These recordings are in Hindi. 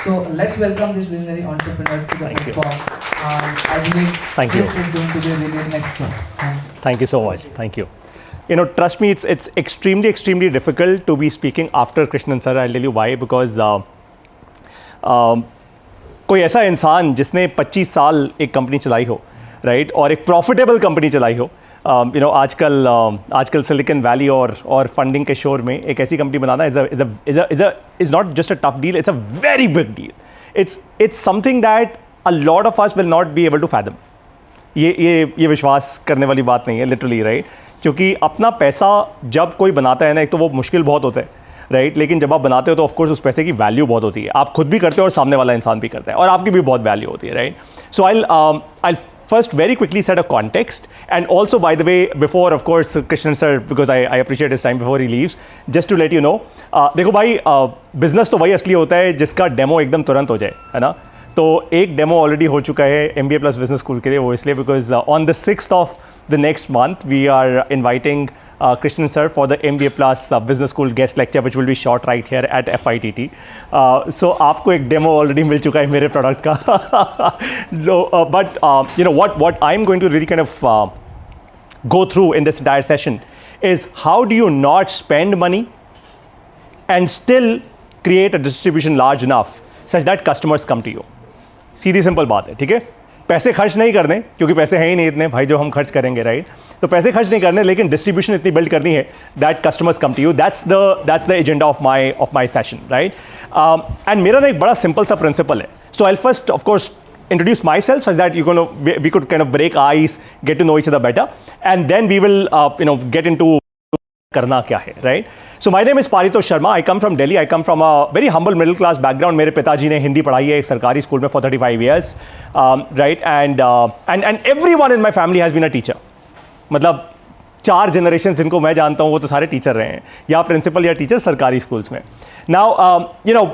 So let's welcome this visionary entrepreneur to the platform. I believe this is going to be a really next show. Thank you so much. Thank you. You know, trust me, it's extremely difficult to be speaking after Krishnan sir. I'll tell you why. Because कोई ऐसा इंसान जिसने 25 साल एक कंपनी चलाई हो, राइट, और एक प्रॉफिटेबल कंपनी चलाई हो, यू नो, आजकल सिलिकॉन वैली और फंडिंग के शोर में एक ऐसी कंपनी बनाना is not just a tough deal, it's a very big deal. It's something that a lot of us will not be able to fathom. ये विश्वास करने वाली बात नहीं है, लिटरली, राइट. क्योंकि अपना पैसा जब कोई बनाता है ना, एक तो वो मुश्किल बहुत होता है, राइट, लेकिन जब आप बनाते हो तो ऑफकोर्स उस पैसे की वैल्यू बहुत होती है. आप खुद भी करते हो और सामने वाला इंसान भी करता है, और आपकी भी बहुत वैल्यू होती है, right. So I'll first very quickly set a context, and also, by the way, before, of course, Krishnan sir, because I appreciate his time before he leaves, just to let you know, देखो भाई, बिजनेस तो वही असली होता है जिसका डेमो एकदम तुरंत हो जाए, है ना. तो एक डेमो ऑलरेडी हो चुका है MBA Plus बिजनेस स्कूल के लिए. वो इसलिए because on the 6th of the next month we are inviting Krishnan sir for the MBA Plus business school guest lecture, which will be shot right here at FITT. So आपको एक डेमो ऑलरेडी मिल चुका है मेरे प्रोडक्ट का. But you know what I'm going to really kind of go through in this entire session is how do you not spend money and still create a distribution large enough such that customers come to you. Sidhi simple बात है, ठीक है. पैसे खर्च नहीं करने, क्योंकि पैसे हैं ही नहीं इतने भाई जो हम खर्च करेंगे, राइट. तो पैसे खर्च नहीं करने, लेकिन डिस्ट्रीब्यूशन इतनी बिल्ड करनी है that customers come to you. That's the agenda of my session, right. And मेरा ना एक बड़ा सिंपल सा प्रिंसिपल है. So I first of course introduce myself such that we could kind of break ice, get to know each other better, and then we will get into करना क्या है, right. So my name is Paritosh Sharma. I come from Delhi. I come from a very humble middle class background. मेरे पिताजी ने हिंदी पढ़ाई है एक सरकारी स्कूल में for 35 years, right, and everyone in my family has been a teacher. मतलब 4 generations जिनको मैं जानता हूँ वो तो सारे टीचर रहे हैं, या प्रिंसिपल या टीचर सरकारी स्कूल्स में. Now you know,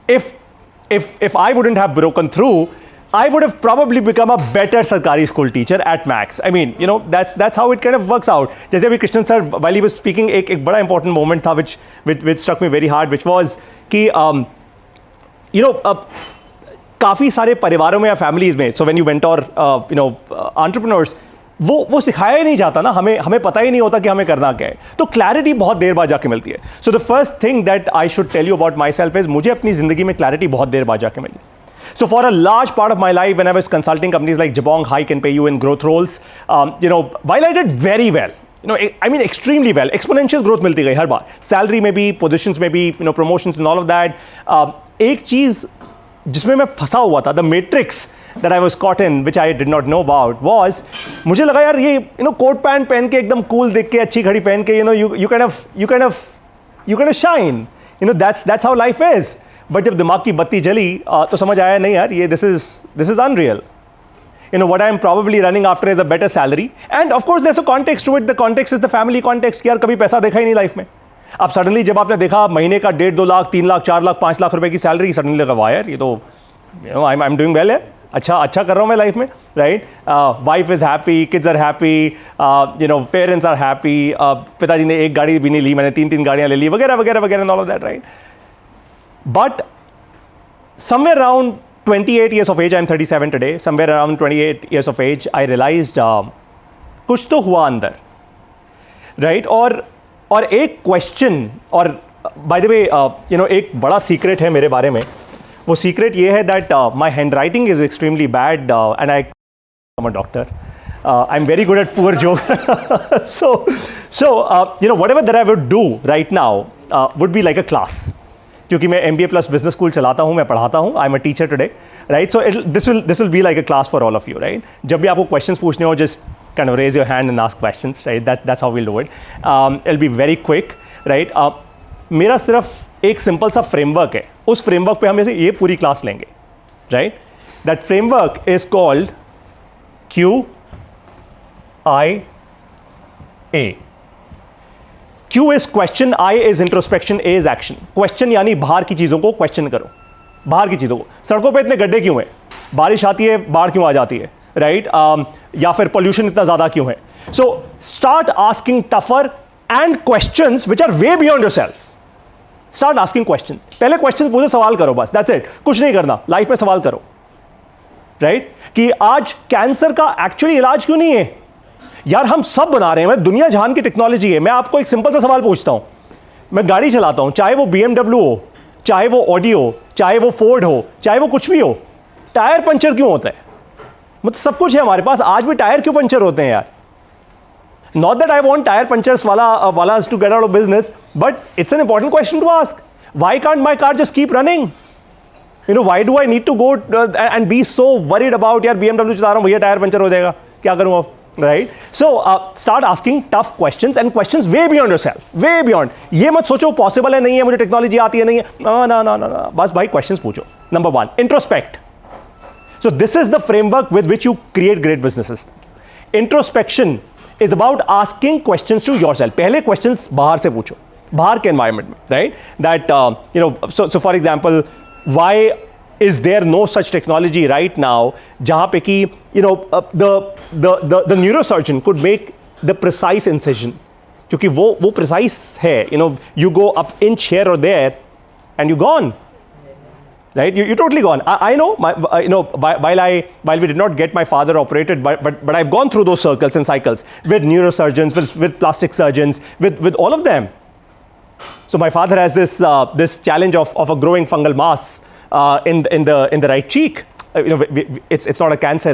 if I wouldn't have broken through, I would have probably become a better Sarkari school teacher at max. I mean, you know, that's how it kind of works out. जैसे भी Krishnan sir while he was speaking एक बड़ा important moment था which struck me very hard, which was कि you know, काफ़ी सारे परिवारों में या families में, so when you mentor entrepreneurs, वो सिखाया ही नहीं जाता ना, हमें पता ही नहीं होता कि हमें करना क्या है. तो क्लैरिटी बहुत देर बाद जाके मिलती है. So the first thing that I should tell you about myself is, मुझे अपनी ज़िंदगी में क्लैरिटी बहुत देर बाद जाके मिली. So for a large part of my life, when I was consulting companies like Jabong, Hike and PayU in growth roles, while I did very well, I mean extremely well, exponential growth मिलती गई हर बार, salary में भी, positions में भी, promotions and all of that. एक चीज़ जिसमें मैं फंसा हुआ था, the matrix that I was caught in, which I did not know about, was मुझे लगा यार ये कोट पैंट पहन के एकदम cool दिख के, अच्छी घड़ी पहन के, you kind of shine, that's how life is. But जब दिमाग की बत्ती जली तो समझ आया नहीं यार, ये this is unreal. what I am probably running after is a better salary, and of course there's a context to it. The context is the family context. यार कभी पैसा देखा ही नहीं लाइफ में. अब सडनली जब आपने देखा महीने का 1.5-2 लाख 3 लाख 4 लाख 5 लाख रुपए की सैलरी, सडनली लगा वाह यार ये तो आई एम डूइंग वेल है, अच्छा कर रहा हूँ मैं लाइफ में, right. Wife is happy, kids are happy, parents are happy, पिताजी ने एक गाड़ी भी नहीं ली, मैंने 3 गाड़ियाँ ले ली, वगैरह वगैरह वगैरह, and all of that, right. But somewhere around 28 years of age, I'm 37 today, somewhere around 28 years of age, I realized कुछ तो हुआ अंदर, right. और एक क्वेश्चन, और by the way, एक बड़ा सीक्रेट है मेरे बारे में. वो सीक्रेट ये है that my handwriting is extremely bad, and I'm a doctor. I'm very good at poor jokes. so whatever that I would do right now would be like a class. क्योंकि मैं MBA Plus बिजनेस स्कूल चलाता हूँ, मैं पढ़ाता हूँ, I am a teacher today, right. So this will be like a class for all of you, right. जब भी आपको क्वेश्चंस पूछने हो, just kind of raise your hand and ask questions, right. That's how will do it. It be very quick, right. मेरा सिर्फ एक सिंपल सा फ्रेमवर्क है, उस फ्रेमवर्क पे हम ये पूरी क्लास लेंगे, right. That framework is called QIA. Q is question, I is introspection, A is action. Question यानी बाहर की चीज़ों को क्वेश्चन करो, बाहर की चीज़ों को. सड़कों पे इतने गड्ढे क्यों हैं, बारिश आती है बाढ़ क्यों आ जाती है, राइट. या फिर पोल्यूशन इतना ज़्यादा क्यों है. So start asking tougher and questions which are way beyond yourself. Start asking questions. पहले क्वेश्चन पूछो, सवाल करो, बस दैट्स इट। कुछ नहीं करना लाइफ में, सवाल करो, राइट? कि आज कैंसर का एक्चुअली इलाज क्यों नहीं है यार? हम सब बना रहे हैं, दुनिया जहान की टेक्नोलॉजी है। मैं आपको एक सिंपल सा सवाल पूछता हूं, मैं गाड़ी चलाता हूं, चाहे वो BMW हो, चाहे वो ऑडी हो, चाहे वो फोर्ड हो, चाहे वो कुछ भी हो, टायर पंचर क्यों होता है? मतलब सब कुछ है हमारे पास, आज भी टायर क्यों पंचर होते हैं यार? Not that I want tire punctures wallahs to get out of business, but it's an important question to ask. Why can't my car just keep running? You know, why do I need to go and be so worried about यार BMW चला रहा हूँ भैया टायर पंचर हो जाएगा, क्या करूँ अब? Right? So start asking tough questions and questions way beyond yourself, way beyond. ये मत सोचो possible है नहीं है, मुझे टेक्नोलॉजी आती है नहीं है, ना, बस भाई questions पूछो। Number 1, introspect. So this is the framework with which you create great businesses. Introspection is about asking questions to yourself. पहले questions बाहर से पूछो, बाहर के environment में, right? That you know, so for example, why is there no such technology right now जहाँ पे कि you know the neurosurgeon could make the precise incision, क्योंकि वो precise है, you know, you go up inch here or there and you're gone. Right, you're totally gone. I know, you know, while we did not get my father operated, but I've gone through those circles and cycles with neurosurgeons, with plastic surgeons, with all of them. So my father has this challenge of a growing fungal mass in the right cheek. You know, it's not a cancer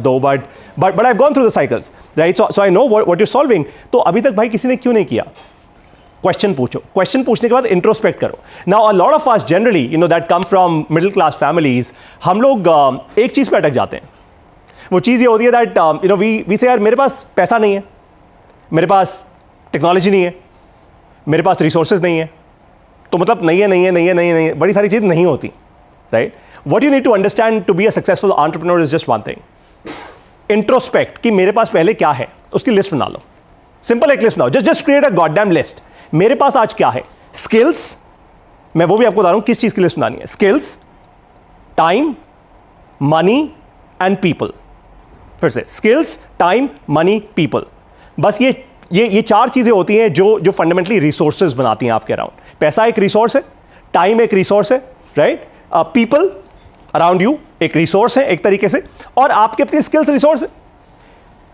though, but I've gone through the cycles, right? So I know what you're solving. तो अभी तक भाई किसी ने क्यों नहीं किया? क्वेश्चन पूछो, क्वेश्चन पूछने के बाद इंट्रोस्पेक्ट करो। Now a lot of us generally you know that come from middle class families, हम लोग एक चीज़ पे अटक जाते हैं। वो चीज़ ये होती है दैट यू नो वी से यार मेरे पास पैसा नहीं है, मेरे पास टेक्नोलॉजी नहीं है, मेरे पास रिसोर्सेज नहीं है, तो मतलब नहीं है, बड़ी सारी चीज़ नहीं होती, right? What you need to understand to be a successful entrepreneur is just one thing, introspect, कि मेरे पास पहले क्या है उसकी लिस्ट बना लो। सिंपल एक लिस्ट बनाओ, just create a goddamn list. मेरे पास आज क्या है? स्किल्स, मैं वो भी आपको बता रहा हूं किस चीज की लिस्ट बनानी है। Skills, time, money and people. फिर से स्किल्स, टाइम, मनी, पीपल। बस ये 4 चीजें होती हैं जो फंडामेंटली रिसोर्सेज बनाती हैं आपके अराउंड। पैसा एक रिसोर्स है, टाइम एक रिसोर्स है, राइट? पीपल अराउंड यू एक रिसोर्स है एक तरीके से, और आपके अपनी स्किल्स रिसोर्स है।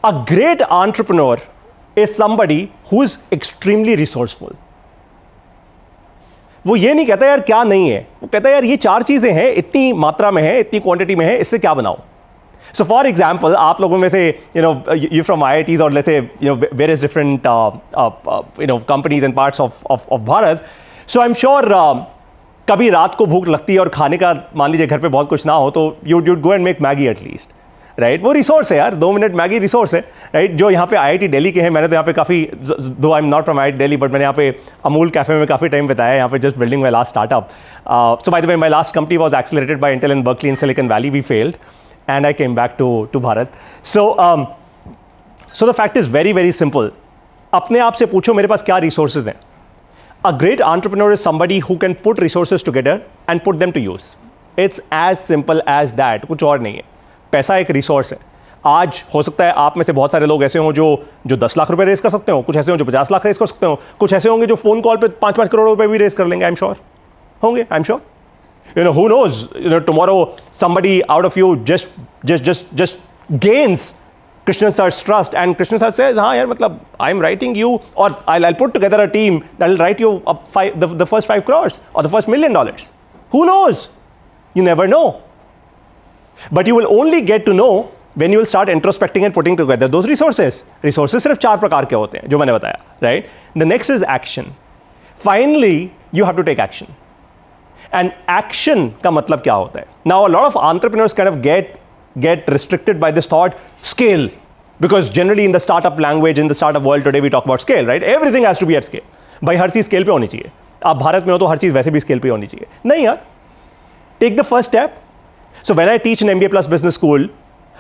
अ great entrepreneur is somebody who is extremely resourceful. वो ये नहीं कहता यार क्या नहीं है, वो कहता है यार ये 4 चीजें हैं, इतनी मात्रा में है, इतनी क्वांटिटी में है, इससे क्या बनाओ। सो फॉर एग्जाम्पल, आप लोगों में से you know you from IITs और लेट्स से you know various different you know companies and parts of Bharat. So I am sure कभी रात को भूख लगती है और खाने का मान लीजिए घर पे बहुत कुछ ना हो, तो you'd go and make Maggi at least, right? वो रिसोर्स है यार, 2 मिनट मैगी रिसोर्स है, राइट? जो यहाँ पे IIT दिल्ली के हैं, मैंने तो यहाँ पे काफ़ी, दो आई am not from IIT Delhi, but मैंने यहाँ पे अमूल कैफे में काफ़ी टाइम बताया, यहाँ पे just building my last startup. So by the way my last company was accelerated by Intel and Berkeley in Silicon Valley, we failed and I came back to Bharat. So the fact is very very simple, अपने आप से पूछो मेरे पास क्या रिसोर्सेज हैं। A great entrepreneur is somebody who can put resources together and put them to use. It's as simple as that, कुछ और नहीं है। पैसा एक रिसोर्स है। आज हो सकता है आप में से बहुत सारे लोग ऐसे हों जो 10 लाख रुपए रेस कर सकते हो, कुछ ऐसे हों जो 50 लाख रेस कर सकते हो, कुछ ऐसे होंगे जो फोन कॉल पे 5-5 करोड़ रुपए भी रेस कर लेंगे। आई एम श्योर होंगे, I am sure. You know who knows, you know tomorrow somebody out of you just gains Krishnan sir's trust, and Krishnan sir says, हाँ यार मतलब I'm writing you, or I'll put together a team that'll write you up the first 5 crores or the first $1 million. Who knows? You never know. But you will only get to know when you will start introspecting and putting together those resources. Resources सिर्फ 4 प्रकार के होते हैं जो मैंने बताया, right? The next is action. Finally, you have to take action. And action का मतलब क्या होता है? Now a lot of entrepreneurs kind of get restricted by this thought, scale, because generally in the startup language, in the startup world today we talk about scale, right? Everything has to be at scale. भाई हर चीज स्केल पे होनी चाहिए। आप भारत में हो तो हर चीज वैसे भी स्केल पे होनी चाहिए। नहीं यार, take the first step. So when I teach in MBA plus business school,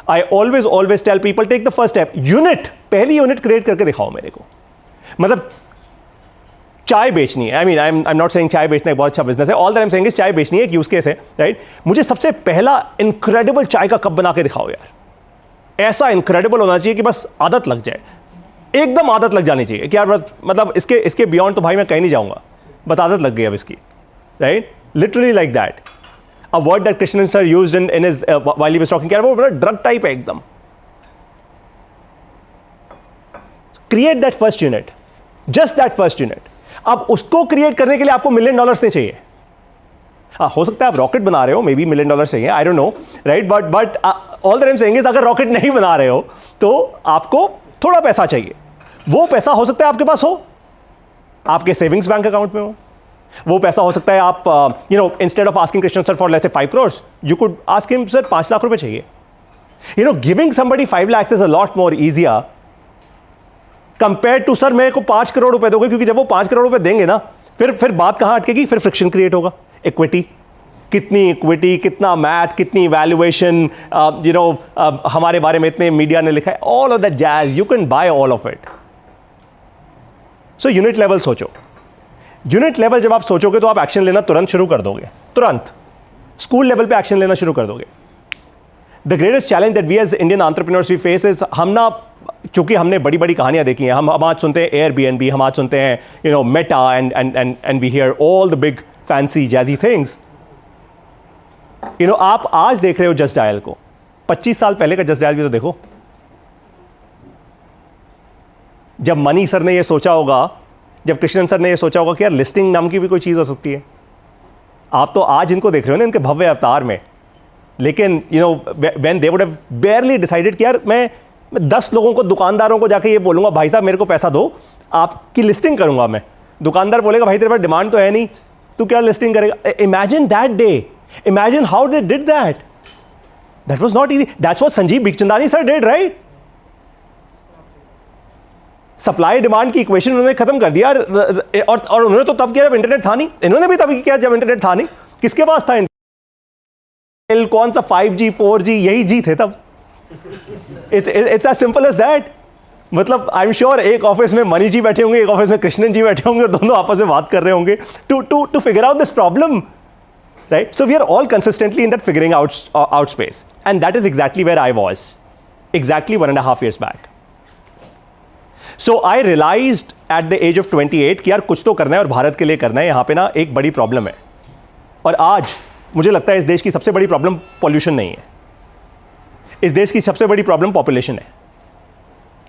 I always tell people, take the first step. Unit, पहली यूनिट क्रिएट करके दिखाओ मेरे को। मतलब चाय बेचनी है, आई एम नॉट सेइंग चाय बेचना एक बहुत अच्छा बिजनेस है, all that I am saying is चाय बेचनी है एक यूज केस है, राइट? मुझे सबसे पहला इनक्रेडिबल चाय का कप बना के दिखाओ यार। ऐसा इनक्रेडिबल होना चाहिए कि बस आदत लग जाए, एकदम आदत लग जानी चाहिए कि यार मतलब इसके बियॉन्ड तो भाई मैं कहीं नहीं जाऊंगा, बस आदत लग गई अब इसकी, right? Literally like that. A word that Krishnan sir used in his while he was talking, क्या वो बड़ा drug type है एकदम. Create that first unit, just that first unit. अब उसको create करने के लिए आपको $1 million नहीं चाहिए. हाँ, हो सकता है आप रॉकेट बना रहे हो, मे बी $1 million चाहिए, I don't know, right, but all that I am saying is अगर रॉकेट नहीं बना रहे हो तो आपको थोड़ा पैसा चाहिए. वो पैसा हो सकता है आपके पास हो, आपके सेविंग्स बैंक अकाउंट में हो. वो पैसा हो सकता है आप you know instead of asking Krishna sir for let's say 5 crores, you could ask him sir 5 lakh रुपए चाहिए. You know giving somebody 5 lakhs is a lot more easier compare to sir मेरे को 5 करोड़ रुपए दोगे, क्योंकि जब वो 5 करोड़ रुपए देंगे ना फिर बात कहां अटकेगी, फिर फ्रिक्शन क्रिएट होगा. इक्विटी, कितनी इक्विटी, कितना मैथ, कितनी वैल्यूएशन, यू नो हमारे बारे में इतने मीडिया ने लिखा है, all of that jazz, you can buy all of it. So unit level सोचो. यूनिट लेवल जब आप सोचोगे तो आप एक्शन लेना तुरंत शुरू कर दोगे, तुरंत स्कूल लेवल पे एक्शन लेना शुरू कर दोगे. The greatest challenge that we as Indian entrepreneurs we face is, हम ना क्योंकि हमने बड़ी बड़ी कहानियां देखी हैं, हम आज सुनते हैं Airbnb, हम आज सुनते हैं you know Meta and we hear all the big fancy jazzy things. You know आप आज देख रहे हो जस्ट डायल को, 25 साल पहले का जस्ट डायल भी तो देखो. जब मनी सर ने ये सोचा होगा, जब कृष्णन सर ने ये सोचा होगा कि यार लिस्टिंग नाम की भी कोई चीज़ हो सकती है. आप तो आज इनको देख रहे हो ना इनके भव्य अवतार में, लेकिन you know when they would have बेयरली decided कि यार मैं 10 लोगों को, दुकानदारों को जाके ये बोलूंगा भाई साहब मेरे को पैसा दो, आपकी लिस्टिंग करूंगा मैं. दुकानदार बोलेगा भाई तेरे पास डिमांड तो है नहीं, तू क्या लिस्टिंग करेगा. Imagine that day, imagine how they did that. That was not easy. That's what Sanjeev Bikhchandani sir did, right. Supply demand की इक्वेशन उन्होंने खत्म कर दिया, और उन्होंने तो तब किया जब इंटरनेट था नहीं. इन्होंने भी तभी किया जब इंटरनेट था नहीं. किसके पास था इंटरनेट? कौन सा 5G 4G, यही जी थे तब. It's as simple as that. मतलब आई एम श्योर एक ऑफिस में मनी जी बैठे होंगे, एक ऑफिस में कृष्णन जी बैठे होंगे, और दोनों आपस में बात कर रहे होंगे to figure out this problem, right. So we are all consistently in that figuring out space, and that is exactly where I was exactly 1.5 years back. So I realised at the age of 28 कि यार कुछ तो करना है और भारत के लिए करना है. यहां पे ना एक बड़ी प्रॉब्लम है, और आज मुझे लगता है इस देश की सबसे बड़ी प्रॉब्लम पॉल्यूशन नहीं है. इस देश की सबसे बड़ी प्रॉब्लम पॉपुलेशन है.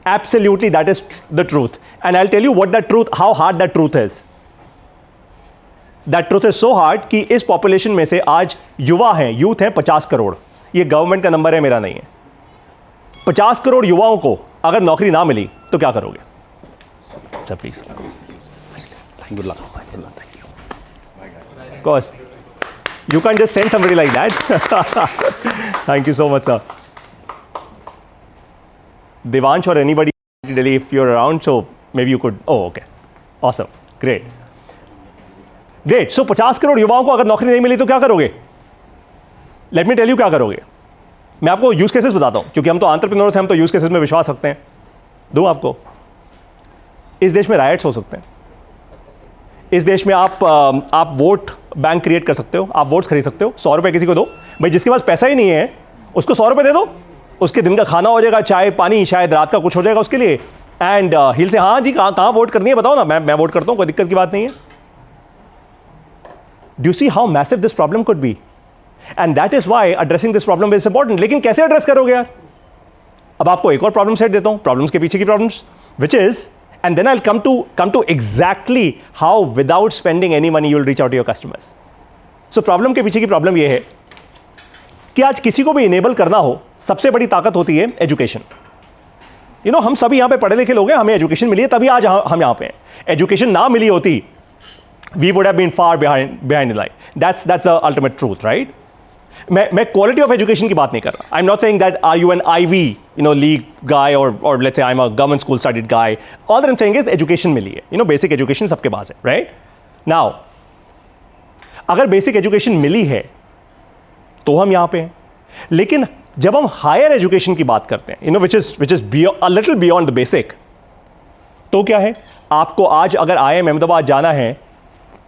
Absolutely that is the truth, and I will tell you what that truth, how hard that truth is. That truth is so hard कि इस पॉपुलेशन में से आज युवा हैं, यूथ हैं 50 करोड़. ये गवर्नमेंट का नंबर है, मेरा नहीं है. 50 करोड़ युवाओं को अगर नौकरी ना मिली तो क्या करोगे sir? Please, good luck. Of course, you can't just send somebody like that. Thank you so much, sir. Devansh or anybody in Delhi, if you're around, so maybe you could. Oh, okay, awesome, great. So 50 crore युवाओं को अगर नौकरी नहीं मिली तो क्या करोगे? Let me tell you क्या करोगे. मैं आपको यूज केसेस बताता हूं, क्योंकि हम तो एंटरप्रेन्योर्स हैं, हम तो यूज केसेस में विश्वास रखते हैं. दूं आपको. इस देश में राइट्स हो सकते हैं. इस देश में आप वोट बैंक क्रिएट कर सकते हो, आप वोट्स खरीद सकते हो. 100 रुपए किसी को दो, भाई जिसके पास पैसा ही नहीं है उसको 100 रुपए दे दो, उसके दिन का खाना हो जाएगा, चाय पानी, शायद रात का कुछ हो जाएगा उसके लिए. एंड हिल से हाँ जी कहाँ वोट करनी है बताओ ना, मैं वोट करता हूँ, कोई दिक्कत की बात नहीं है. Do you see how massive this problem could be, and that is why addressing this problem is important. लेकिन कैसे एड्रेस करोगे यार? अब आपको एक और प्रॉब्लम सेट देता हूं, प्रॉब्लम्स के पीछे की problems, which is, and then I will come to exactly how without spending any money you will reach out to your customers. So problem के पीछे की प्रॉब्लम यह है कि आज किसी को भी इनेबल करना हो, सबसे बड़ी ताकत होती है एजुकेशन. यू नो हम सभी यहां पे पढ़े लिखे लोग हैं, हमें एजुकेशन मिली है तभी आज हम यहां पे हैं. एजुकेशन ना मिली होती, we would have been far behind the line. That's the ultimate truth, right? मैं क्वालिटी ऑफ एजुकेशन की बात नहीं कर रहा. I am not saying that are you an IB league guy और let's say I am a government school studied guy. All that I am saying is education मिली है, बेसिक एजुकेशन सबके पास है, राइट. नाउ अगर बेसिक एजुकेशन मिली है तो हम यहां पे हैं. लेकिन जब हम हायर एजुकेशन की बात करते हैं, which is a little beyond the basic, तो क्या है? आपको आज अगर IIM अहमदाबाद जाना है,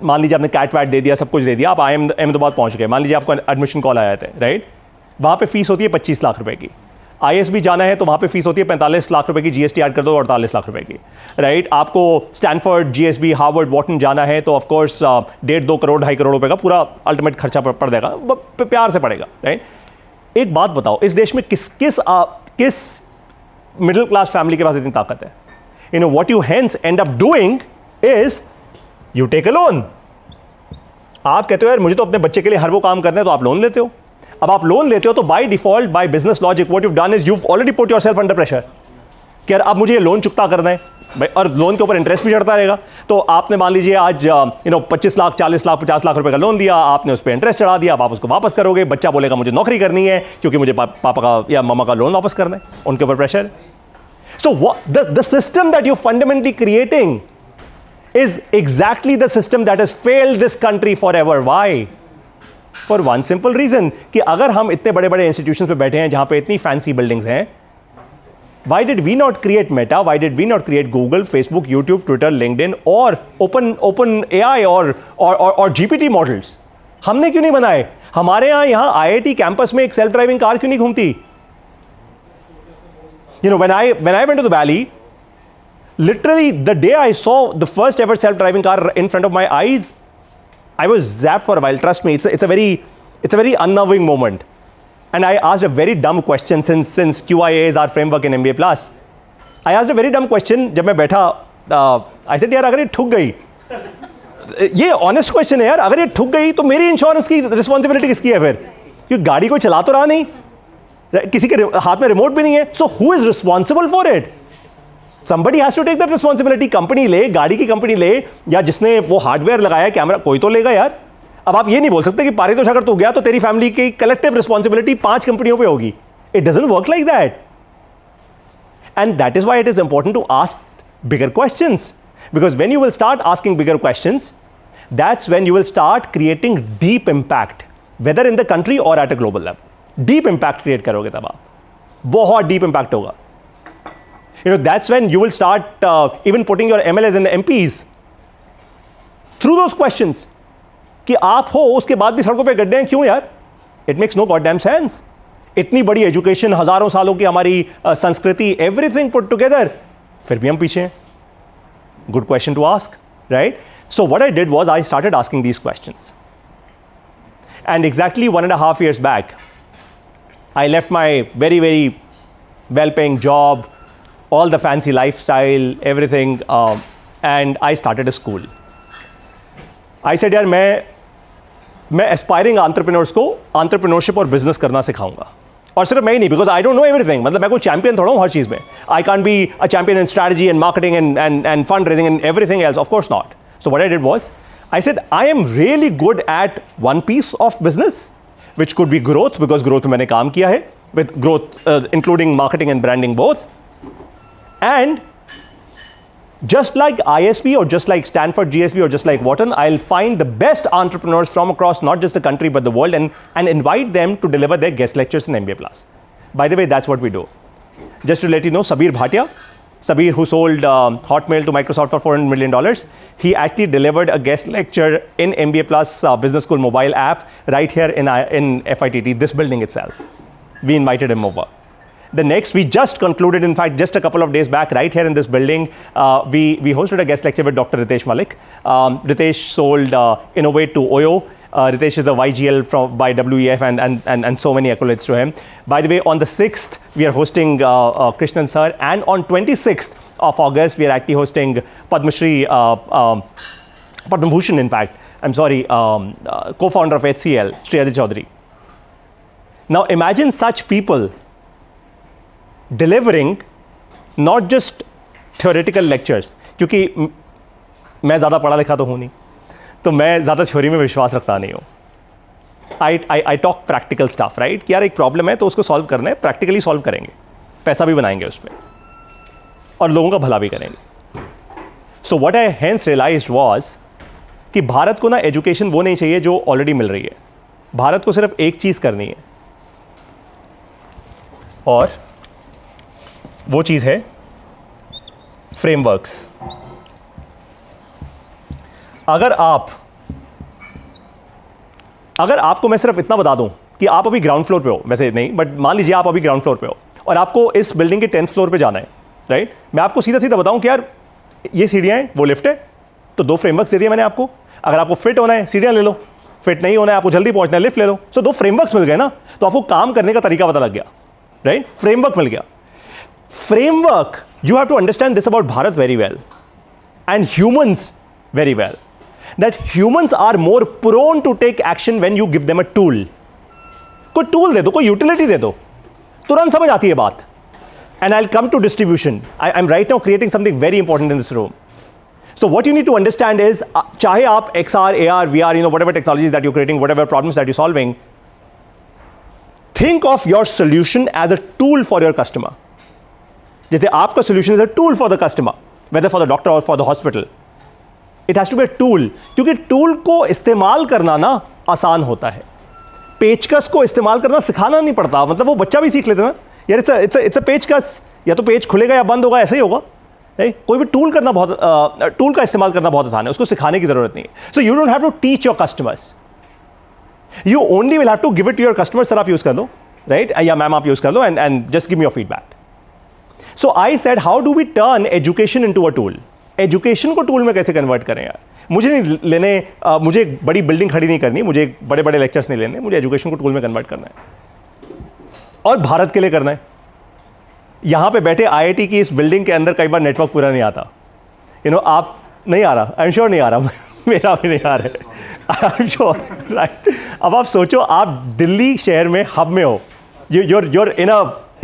मान लीजिए आपने कैट वैट दे दिया, सब कुछ दे दिया, आप IIM अहमदाबाद पहुंच गए, मान लीजिए आपको एडमिशन कॉल आया था, राइट. वहां पे फीस होती है 25 लाख रुपए की. ISB जाना है तो वहाँ पे फीस होती है 45 लाख रुपए की, GST ऐड कर दो 48 लाख रुपए की, राइट। आपको स्टैनफोर्ड, GSB, हार्वर्ड, वॉटन जाना है तो ऑफकोर्स 1.5-2 करोड़ 2.5 करोड़ रुपए का पूरा अल्टीमेट खर्चा पड़ जाएगा, प्यार से पड़ेगा, राइट। एक बात बताओ, इस देश में किस मिडिल क्लास फैमिली के पास इतनी ताकत है? You know what you hence end up doing is you take a loan. आप कहते हो यार मुझे तो अपने बच्चे के लिए हर वो काम करना है, तो आप लोन लेते हो। अब आप लोन लेते हो तो by default, by business logic, what you done is you already put yourself under pressure कि यार अब मुझे ये लोन चुकता करना है भाई, और लोन के ऊपर इंटरेस्ट भी चढ़ता रहेगा। तो आपने मान लीजिए आज 25 लाख, 40 लाख, 50 लाख रुपए का लोन दिया, आपने उस पर इंटरेस्ट चढ़ा दिया, अब आप उसको वापस करोगे। बच्चा बोलेगा मुझे नौकरी करनी है क्योंकि मुझे पापा का या मामा का लोन वापस करना है, उनके ऊपर pressure. So the system that you fundamentally creating is exactly the system that has failed this country forever. Why? For one simple reason कि अगर हम इतने बड़े बड़े institutions पे बैठे हैं जहां पे इतनी fancy buildings हैं, why did we not create Meta? Why did we not create Google, Facebook, YouTube, Twitter, LinkedIn और open AI और GPT models? हमने क्यों नहीं बनाए? हमारे यहाँ IIT campus में एक self driving car क्यों नहीं घूमती? You know, when I went to the Valley, literally the day I saw the first ever self-driving car in front of my eyes, I was zapped for a while. Trust me, it's a very unnerving moment. And I asked a very dumb question since QIA is our framework in MBA Plus. I asked a very dumb question जब मैं बैठा, I said यार अगर ये ठुक गई, ये honest question है यार, अगर ये ठुक गई तो मेरी इंश्योरेंस की रिस्पॉन्सिबिलिटी किसकी है फिर? क्योंकि गाड़ी कोई चला तो रहा नहीं, किसी के हाथ में रिमोट भी नहीं है, so who is responsible for it? Somebody has to take that responsibility. Company ले, गाड़ी की कंपनी ले, या जिसने वो हार्डवेयर लगाया, कैमरा, कोई तो लेगा यार। अब आप ये नहीं बोल सकते कि पारितोष अगर तू गया तो तेरी फैमिली की कलेक्टिव रिस्पॉन्सिबिलिटी 5 कंपनियों पे होगी। It doesn't work like that, and that is why it is important to ask bigger questions, because when you will start asking bigger questions, that's when you will start creating deep impact, whether in the country और at a global level. Deep impact create करोगे तब आप, बहुत डीप इंपैक्ट होगा। You know, that's when you will start even putting your MLAs and MPs through those questions कि आप हो उसके बाद भी सड़कों पे गड्ढे हैं क्यों यार? It makes no goddamn sense. इतनी बड़ी एजुकेशन, हजारों सालों की हमारी संस्कृति, everything put together, फिर भी हम पीछे हैं। Good question to ask, right? So what I did was I started asking these questions. And exactly 1.5 years back, I left my very, very well-paying job, all the fancy lifestyle, everything, and I started a school. I said यार मैं aspiring entrepreneurs को entrepreneurship और business करना सिखाऊंगा, और सिर्फ मैं ही नहीं, because I don't know everything, मतलब मैं कोई champion थोड़ा हूँ हर चीज़ में। I can't be a champion in strategy and marketing and fundraising and everything else, of course not. So what I did was I said I am really good at one piece of business, which could be growth, because growth में मैंने काम किया है, with growth including marketing and branding both. And just like ISP or just like Stanford GSB or just like Wharton, I'll find the best entrepreneurs from across not just the country but the world and invite them to deliver their guest lectures in MBA Plus. By the way, that's what we do. Just to let you know, Sabir Bhatia, Sabir who sold Hotmail to Microsoft for $400 million, he actually delivered a guest lecture in MBA Plus Business School mobile app right here in FITT, this building itself. We invited him over. The next, we just concluded, in fact, just a couple of days back, right here in this building, we hosted a guest lecture with Dr. Ritesh Malik. Ritesh sold Innovate to Oyo. Ritesh is a YGL by WEF and so many accolades to him. By the way, on the 6th, we are hosting Krishnan sir, and on 26th of August, we are actually hosting Padma Shri, Padma Bhushan, in fact, I'm sorry, co-founder of HCL, Sri Adit Chaudhary. Now, imagine such people delivering not just theoretical lectures, क्योंकि मैं ज़्यादा पढ़ा लिखा तो हूँ नहीं, तो मैं ज़्यादा थ्योरी में विश्वास रखता नहीं हूँ। I talk practical stuff, right? कि यार एक प्रॉब्लम है तो उसको सॉल्व करना है, प्रैक्टिकली सॉल्व करेंगे, पैसा भी बनाएंगे उस पर और लोगों का भला भी करेंगे। So what I hence realized was कि भारत को ना एजुकेशन वो नहीं चाहिए जो ऑलरेडी मिल रही है, भारत को सिर्फ एक चीज़ करनी है, और वो चीज़ है फ्रेमवर्क्स। अगर आपको मैं सिर्फ इतना बता दूं कि आप अभी ग्राउंड फ्लोर पे हो, वैसे नहीं, बट मान लीजिए आप अभी ग्राउंड फ्लोर पे हो और आपको इस बिल्डिंग के 10th फ्लोर पे जाना है, राइट? मैं आपको सीधा सीधा बताऊं कि यार ये सीढ़ियाँ हैं, वो लिफ्ट है, तो 2 फ्रेमवर्क्स दे दिए मैंने आपको। अगर आपको फिट होना है सीढ़ियाँ ले लो, फिट नहीं होना है आपको जल्दी पहुंचना है लिफ्ट ले लो। सो 2 फ्रेमवर्क्स मिल गए ना, तो आपको काम करने का तरीका पता लग गया, राइट? फ्रेमवर्क मिल गया। Framework, you have to understand this about Bharat very well and humans very well, that humans are more prone to take action when you give them a tool. कोई टूल दे दो, कोई यूटिलिटी दे दो, तुरंत समझ आती है बात। And I'll come to distribution. I'm right now creating something very important in this room. So what you need to understand is, चाहे आप XR, AR, VR, whatever technologies that you're creating, whatever problems that you're solving, think of your solution as a tool for your customer. जैसे आपका solution is a tool for the customer, whether for the doctor or for the hospital. It has to be a tool, क्योंकि tool को इस्तेमाल करना ना आसान होता है, पेचकस को इस्तेमाल करना सिखाना नहीं पड़ता। मतलब वो बच्चा भी सीख लेता है ना यार, इट्स अ पेचकस, या तो पेज खुलेगा या बंद होगा, ऐसे ही होगा, नहीं? कोई भी टूल करना टूल का इस्तेमाल करना बहुत आसान है, उसको सिखाने की जरूरत नहीं है। So you don't have to teach your customers, you only will have to give it to your customers. Sir आप यूज कर लो, राइट? या मैम आप यूज कर लो, and just give me your feedback. So I said how do we turn education into a tool? Education को टूल में कैसे कन्वर्ट करें यार? मुझे नहीं लेने, मुझे एक बड़ी बिल्डिंग खड़ी नहीं करनी, मुझे बड़े बड़े लेक्चर्स नहीं लेने, मुझे एजुकेशन को टूल में कन्वर्ट करना है और भारत के लिए करना है। यहां पे बैठे आईआईटी की इस बिल्डिंग के अंदर कई बार नेटवर्क पूरा नहीं आता, आप नहीं आ रहा, आई एम श्योर नहीं आ रहा मेरा भी नहीं आ रहा है, आई एम श्योर, राइट? अब आप सोचो, आप दिल्ली शहर में हब में हो, you're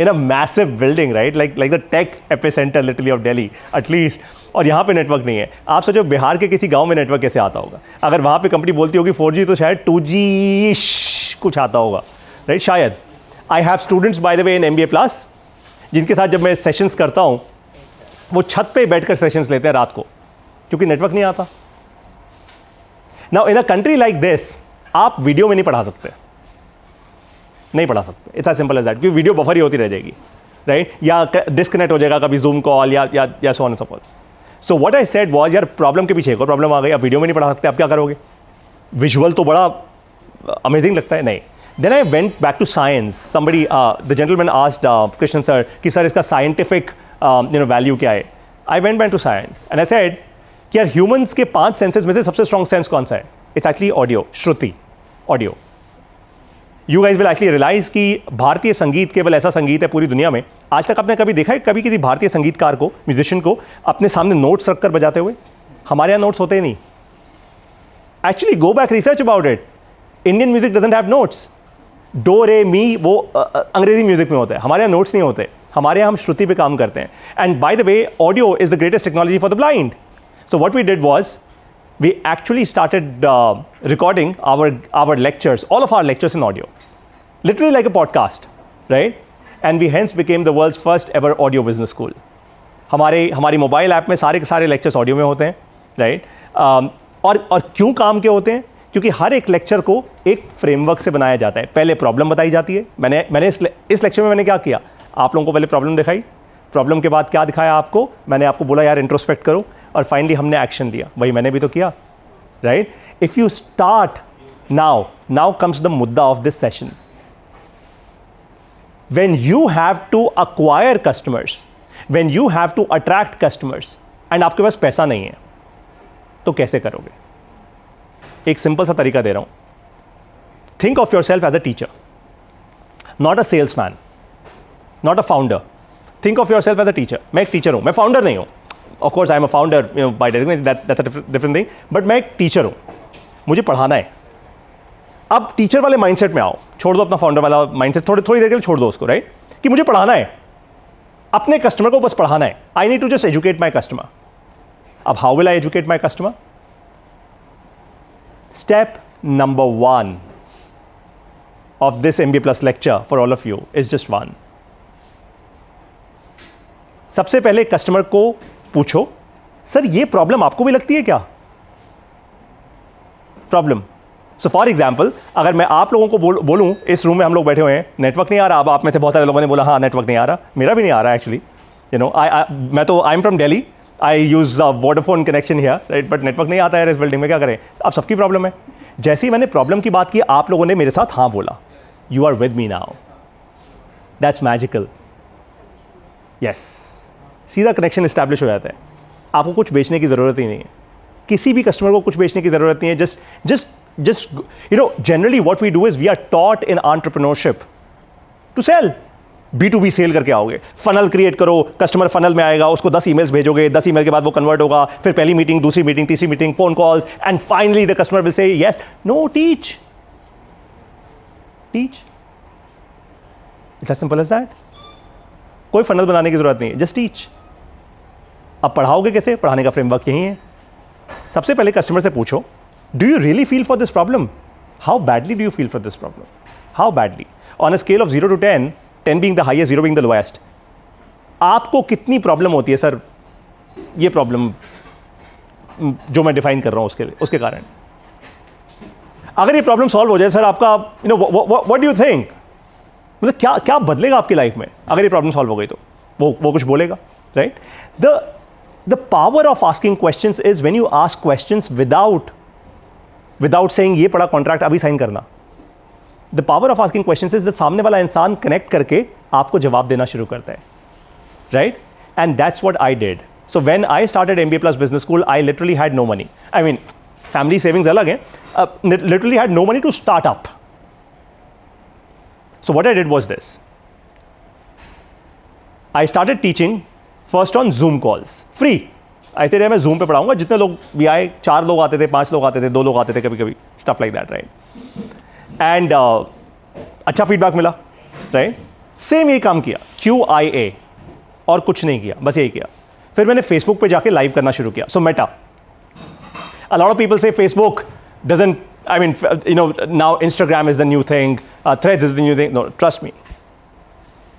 in a massive building, right? Like the tech epicenter literally of Delhi at least, और यहाँ पे नेटवर्क नहीं है। आप सोचो बिहार के किसी गांव में नेटवर्क कैसे आता होगा? अगर वहाँ पे कंपनी बोलती होगी 4G, तो शायद 2G कुछ आता होगा, राइट? शायद। I have students bye the way in MBA plus, जिनके साथ जब मैं सेशंस करता हूँ, वो छत पे बैठकर सेशंस लेते हैं रात को, क्योंकि नेटवर्क नहीं आता। Now in a country like this, आप वीडियो में नहीं पढ़ा सकते, नहीं पढ़ा सकते, it's as simple as that, क्योंकि वीडियो बफर ही होती रह जाएगी, राइट? या डिस्कनेक्ट हो जाएगा कभी जूम कॉल या so on and so fourth. So what I said was, यार प्रॉब्लम के पीछे एक और प्रॉब्लम आ गई, आप वीडियो में नहीं पढ़ा सकते, आप क्या करोगे? विजुअल तो बड़ा अमेजिंग लगता है, नहीं। Then I went back to science. Somebody, the gentleman asked Krishnan sir, कि सर इसका scientific value क्या है? I went back to science and I said कि यार humans के 5 senses में से सबसे strong sense कौन सा है? It's actually audio, Shruti, audio. You guys will actually realize कि भारतीय संगीत केवल ऐसा संगीत है पूरी दुनिया में, आज तक आपने कभी देखा है कभी किसी भारतीय संगीतकार को, म्यूजिशियन को अपने सामने नोट्स रखकर बजाते हुए? हमारे यहाँ नोट्स होते ही नहीं। Actually go back research about it. Indian music doesn't have notes. Do re mi वो अंग्रेजी म्यूजिक में होता है, हमारे यहाँ नोट्स नहीं होते, हमारे यहाँ हम श्रुति पे काम करते हैं। And by the way, audio is the greatest technology for the blind. So what we did was, we actually started recording our lectures, all of our lectures in audio, literally like a podcast, right? And we hence became the world's first ever audio business school. हमारी मोबाइल ऐप में सारे के सारे लेक्चर्स ऑडियो में होते हैं, राइट? और क्यों काम के होते हैं? क्योंकि हर एक लेक्चर को एक फ्रेमवर्क से बनाया जाता है। पहले प्रॉब्लम बताई जाती है। मैंने इस लेक्चर में मैंने क्या किया, आप लोगों को पहले प्रॉब्लम दिखाई, प्रॉब्लम के बाद क्या दिखाया आपको, मैंने आपको बोला यार इंट्रोस्पेक्ट करो, और फाइनली हमने एक्शन लिया। वही मैंने भी तो किया, right? If you start now comes the मुद्दा of this session. When you have to acquire customers, when you have to attract customers, and आपके पास पैसा नहीं है, तो कैसे करोगे? एक सिंपल सा तरीका दे रहा हूं। Think of yourself as a teacher, not a salesman, not a founder. Think of yourself as a teacher. मैं एक टीचर हूं, मैं फाउंडर नहीं हूं। Of course I am a founder by designation, that's a different thing, but मैं एक टीचर हूं, मुझे पढ़ाना है। अब टीचर वाले माइंडसेट में आओ, छोड़ दो अपना फाउंडर वाला माइंडसेट, थोड़ी देर के लिए छोड़ दो उसको, राइट? कि मुझे पढ़ाना है, अपने कस्टमर को बस पढ़ाना है। I need to just educate my customer. अब how will I educate my customer? Step number 1 of this MBA Plus lecture for all of you is just one. सबसे पहले कस्टमर को पूछो, सर ये प्रॉब्लम आपको भी लगती है क्या? प्रॉब्लम। सो फॉर एग्जाम्पल, अगर मैं आप लोगों को बोलूं, इस रूम में हम लोग बैठे हुए हैं, नेटवर्क नहीं आ रहा। अब आप में से बहुत सारे लोगों ने बोला हाँ नेटवर्क नहीं आ रहा, मेरा भी नहीं आ रहा एक्चुअली, मैं तो I am from Delhi, I use Vodafone connection here, right? But network नहीं आता है इस बिल्डिंग में, क्या करें? अब सबकी प्रॉब्लम है। जैसे ही मैंने प्रॉब्लम की बात की, आप लोगों ने मेरे साथ हाँ बोला। You are with me now, that's magical. Yes, सीधा कनेक्शन इस्टेब्लिश हो जाता है, आपको कुछ बेचने की ज़रूरत ही नहीं है, किसी भी कस्टमर को कुछ बेचने की ज़रूरत नहीं है. just you know, generally what we do is we are taught in entrepreneurship to sell. B2B sell करके आओगे, फनल क्रिएट करो, कस्टमर फनल में आएगा, उसको 10 ईमेल्स भेजोगे, 10 ईमेल के बाद वो कन्वर्ट होगा, फिर पहली मीटिंग, दूसरी मीटिंग, तीसरी meeting, phone calls, and finally the customer will say yes. No, teach. It's as simple as that. कोई फनल बनाने की जरूरत नहीं है, जस्ट टीच. अब पढ़ाओगे कैसे? पढ़ाने का फ्रेमवर्क यही है. सबसे पहले कस्टमर से पूछो, do you really feel for this problem? How badly do you feel for this problem? How badly? On a scale of 0 to 10, 10 being the highest, 0 being the lowest, आपको कितनी प्रॉब्लम होती है सर ये प्रॉब्लम जो मैं डिफाइन कर रहा हूं उसके कारण? अगर ये प्रॉब्लम सॉल्व हो जाए सर, आपका you know what do you think, मतलब क्या बदलेगा आपकी लाइफ में अगर ये प्रॉब्लम सॉल्व हो गई? तो वो कुछ बोलेगा, right? The power of asking questions is when you ask questions without saying ये पड़ा कॉन्ट्रैक्ट अभी साइन करना. The power of asking questions is the सामने वाला इंसान कनेक्ट करके आपको जवाब देना शुरू करता है, right? And that's what I did. So when I started MBA Plus Business School, I literally had no money. I mean, family savings अलग है, literally had no money to start up. So what I did was this. I started teaching first on Zoom calls, free. ऐसे रहे मैं Zoom पे पढ़ाऊंगा, जितने लोग भी आए, 4 लोग आते थे, 5 लोग आते थे, 2 लोग आते थे कभी-कभी, stuff like that, right? And अच्छा फीडबैक मिला, राइट? सेम यही काम किया, QIA, और कुछ नहीं किया, बस यही किया. फिर मैंने फेसबुक पे जाके लाइव करना शुरू किया. So Meta, a lot of people से Facebook doesn't, I mean you know, now Instagram is the new thing, Threads is the new thing. No, trust me,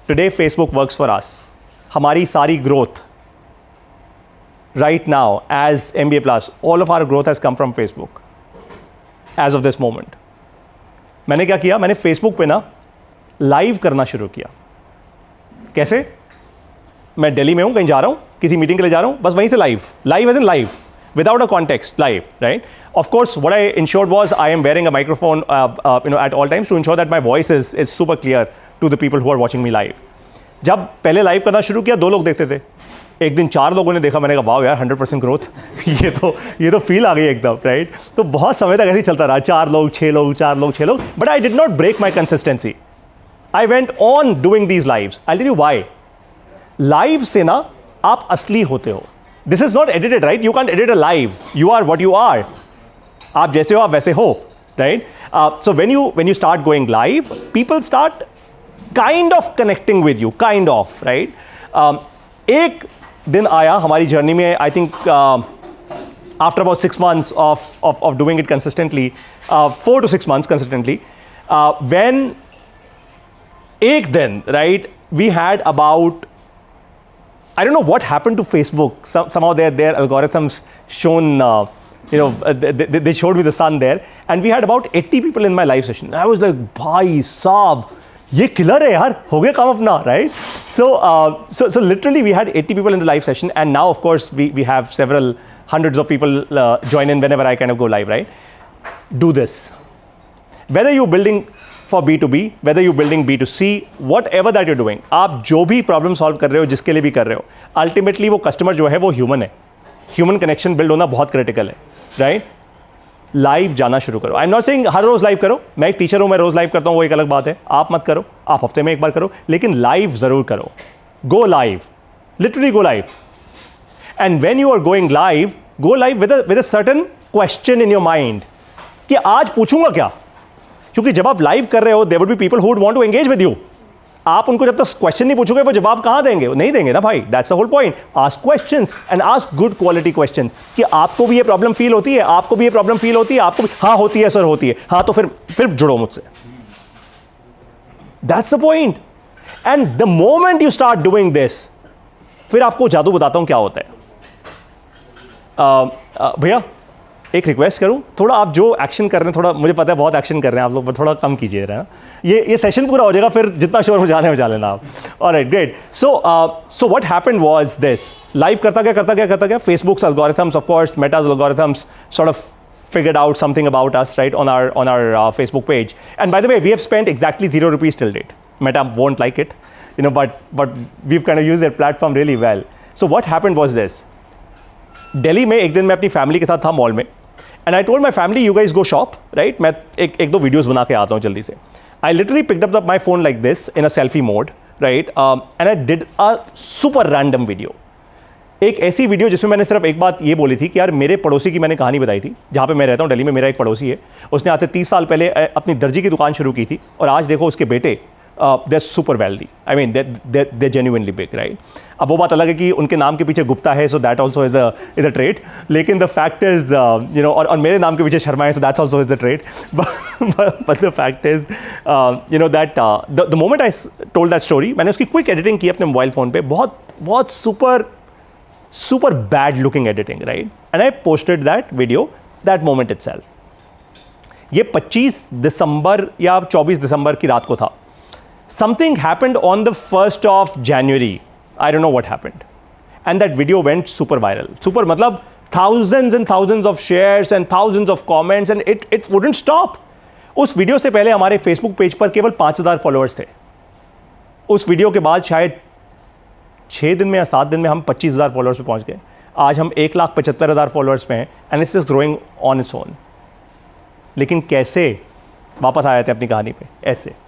today Facebook works for us. हमारी सारी growth right now as MBA Plus, all of our growth has come from Facebook as of this moment. मैंने क्या किया? मैंने फेसबुक पे ना लाइव करना शुरू किया. कैसे? मैं दिल्ली में हूं, कहीं जा रहा हूं, किसी मीटिंग के लिए जा रहा हूं, बस वहीं से live as in live, without a context, live, right? Of course what I ensured was I am wearing a microphone you know at all times to ensure that my voice is super clear to the people who are watching me live. जब पहले लाइव करना शुरू किया, 2 लोग देखते थे. एक दिन 4 लोगों ने देखा. मैंने कहा वाह यार, 100% ग्रोथ. ये तो फील आ गई एकदम, राइट? तो बहुत समय तक ऐसे ही चलता रहा, 4 लोग, 6 लोग, 4 लोग, 6 लोग. But I did not break my consistency. I went on doing these lives. I tell you why. Live से ना आप असली होते हो. This is not edited, right? You can't edit a live. You are what you are. आप जैसे हो आप वैसे हो, right? So when you start going live, people start kind of connecting with you, kind of, right? एक दिन आया हमारी जर्नी में, I think after about 6 months of doing it consistently, 4 to 6 months consistently, when एक दिन, right, we had about, I don't know what happened to Facebook. Somehow their algorithms shown, you know, they showed me the sun there, and we had about 80 people in my live session. I was like, bhai saab, ये किलर है यार, हो गया काम अपना, right? So literally we had 80 people in the live session, and now of course we have several hundreds of people join in whenever I kind of go live, right? Do this. Whether you're building for B2B, whether you're building B2C, whatever that you're doing, आप जो भी प्रॉब्लम सॉल्व कर रहे हो, जिसके लिए भी कर रहे हो, अल्टीमेटली वो कस्टमर जो है वो ह्यूमन है. ह्यूमन कनेक्शन बिल्ड होना बहुत क्रिटिकल है, राइट? लाइव जाना शुरू करो. आई एम नॉट सेइंग हर रोज लाइव करो. मैं एक टीचर हूं, मैं रोज लाइव करता हूं, वो एक अलग बात है. आप मत करो, आप हफ्ते में एक बार करो, लेकिन लाइव जरूर करो. Go live, literally go live. And when you are going live, go live with a certain question in your mind कि आज पूछूंगा क्या. क्योंकि जब आप लाइव कर रहे हो, there would be people who would want to engage with you. आप उनको जब तक क्वेश्चन नहीं पूछोगे, वो जवाब कहां देंगे? नहीं देंगे ना भाई. That's the whole point. Ask questions and ask good quality questions कि आपको भी ये प्रॉब्लम फील होती है, आपको भी ये प्रॉब्लम फील होती है, आपको भी, हाँ होती है सर, होती है. हाँ तो फिर जुड़ो मुझसे. That's the point. And the moment you start doing this, फिर आपको जादू बताता हूं क्या होता है. भैया एक रिक्वेस्ट करूं, थोड़ा आप जो एक्शन कर रहे हैं, थोड़ा मुझे पता है बहुत एक्शन कर रहे हैं आप लोग, थोड़ा कम कीजिए रहा. ये सेशन पूरा हो जाएगा, फिर जितना शोर हो जाने लेना आप. Alright, great. So what happened was this. Live करता गया. Facebook's algorithms, of course Meta's algorithms sort of figured out something about us, right, on our Facebook page. And by the way, we have spent exactly 0 rupees till date. Meta won't like it, but we've kind of used their platform really well. So what happened was this. Delhi में एक दिन मैं अपनी फैमिली के साथ था मॉल में, and I told my family you guys go shop, right, मैं एक दो वीडियोस बना के आता हूँ जल्दी से. I literally picked up my phone like this in a selfie mode, right, and I did a super random video. एक ऐसी वीडियो जिसमें मैंने सिर्फ एक बात ये बोली थी कि यार मेरे पड़ोसी की मैंने कहानी बताई थी. जहाँ पे मैं रहता हूँ दिल्ली में, मेरा एक पड़ोसी है, उसने आज से 30 साल पहले अपनी दर्जी की दुकान शुरू की थी, और आज देखो उसके बेटे they're super wealthy. I mean, they're genuinely big, right? अब वो बात अलग है कि उनके नाम के पीछे गुप्ता है, so that also is a trait. लेकिन the fact is, और मेरे नाम के पीछे शर्मा है, so that's also is a trait. But the fact is, that the moment I told that story, मैंने उसकी quick editing की अपने मोबाइल फ़ोन पे, बहुत super bad looking editing, right? And I posted that video that moment itself. ये 25 दिसंबर या 24 दिसंबर की रात को था. Something happened on the 1st of January. I don't know what happened. And that video went super viral. Super मतलब thousands and thousands of shares and thousands of comments, and it wouldn't stop. उस वीडियो से पहले हमारे फेसबुक पेज पर केवल 5000 फॉलोअर्स थे. उस वीडियो के बाद शायद 6 दिन में या 7 दिन में हम 25,000 फॉलोअर्स पे पहुंच गए. आज हम 1,75,000 फॉलोअर्स पे हैं, and it's just growing on its own. लेकिन कैसे वापस आए थे अपनी कहानी पे? ऐसे.